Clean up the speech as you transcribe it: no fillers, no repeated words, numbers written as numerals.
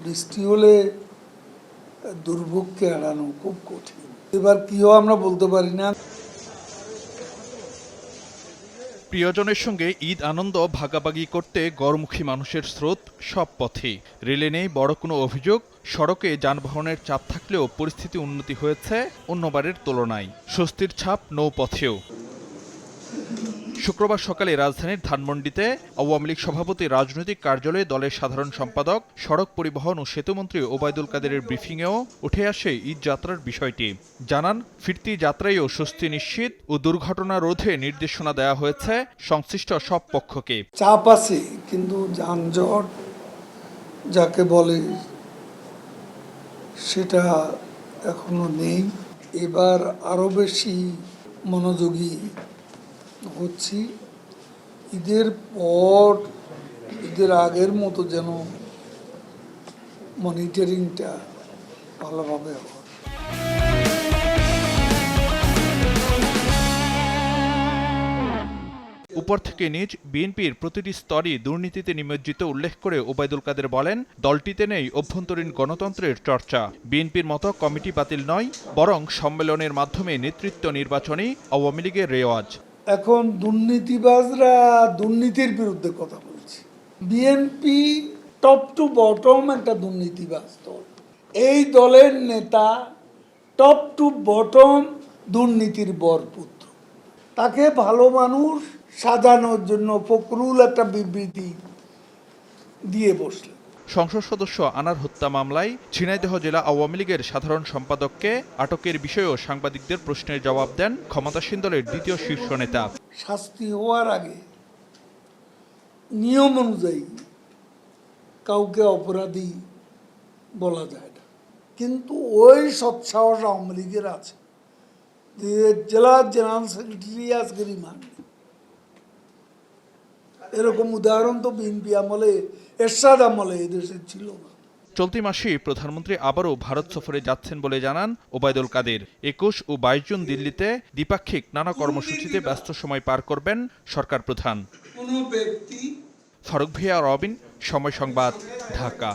বৃষ্টি হলে দুর্ভোগকে এড়ানো খুব কঠিন। এবার কিও আমরা বলতে পারি না। প্রিয়জনের সঙ্গে ঈদ আনন্দ ভাগাভাগি করতে গড়মুখী মানুষের স্রোত সব পথে। রেলে নেই বড় কোনো অভিযোগ, সড়কে যানবাহনের চাপ থাকলেও পরিস্থিতি উন্নতি হয়েছে অন্যবারের তুলনায়। স্বস্তির ছাপ নৌপথেও। শুক্রবার সকালে রাজধানীর ধানমন্ডিতে আওয়ামী লীগ সভাপতি রাজনৈতিক কার্যালয়ে দলের সাধারণ সম্পাদক, সড়ক পরিবহন ও সেতুমন্ত্রী ওবায়দুল কাদেরের ব্রিফিংয়েও উঠে আসে ঈদ যাত্রার বিষয়টি। জানান, ফিরতি যাত্রায়ও স্বস্তি নিশ্চিত ও দুর্ঘটনা রোধে নির্দেশনা দেওয়া হয়েছে সংশ্লিষ্ট সব পক্ষকে। চাপ আছে, কিন্তু যানজট যাকে বলে সেটা এখনো নেই। এবার আরো বেশি মনোযোগী হচ্ছি। ঈদের পর, ঈদের আগের মতো যেন মনিটরিংটা ভালোভাবে হয়। উপর থেকে নিচ বিএনপির প্রতিটি স্তরই দুর্নীতিতে নিমজ্জিত উল্লেখ করে ওবায়দুল কাদের বলেন, দলটিতে নেই অভ্যন্তরীণ গণতন্ত্রের চর্চা। বিএনপির মতো কমিটি বাতিল নয়, বরং সম্মেলনের মাধ্যমে নেতৃত্ব নির্বাচনই আওয়ামী লীগের রেওয়াজ। এখন দুর্নীতিবাজরা দুর্নীতির বিরুদ্ধে কথা বলছে। বিএনপি টপ টু বটম একটা দুর্নীতিবাজ দল। এই দলের নেতা টপ টু বটম দুর্নীতির বরপুত্র। তাকে ভালো মানুষ সাজানোর জন্য ফখরুল একটা বিবৃতি দিয়ে বসলেন। সংসদ সদস্য আনার হত্যা মামলায় ঝিনাইদহ জেলা আওয়ামী লীগের সাধারণ সম্পাদককে আটকের বিষয়েও সাংবাদিকদের প্রশ্নের জবাব দেন ক্ষমতাসীন দলের দ্বিতীয় শীর্ষ নেতা। শাস্তি হওয়ার আগে নিয়ম অনুযায়ী কাউকে অপরাধী বলা যায় না, কিন্তু ওই সৎসাহস আওয়ামী লীগের আছে যে জেলার জেনারেল সেক্রেটারি আজকে রিমান্ড। এরকম উদাহরণ তো বিএনপি আমলে, এরশাদ আমলে এদেশে ছিল না। চলতি মাসেই প্রধানমন্ত্রী আবারও ভারত সফরে যাচ্ছেন বলে জানান ওবায়দুল কাদের। ২১ ও ২২ জুন দিল্লিতে দ্বিপাক্ষিক নানা কর্মসূচিতে ব্যস্ত সময় পার করবেন সরকার প্রধান। ফারুক ভিয়া, রবিন, সময় সংবাদ, ঢাকা।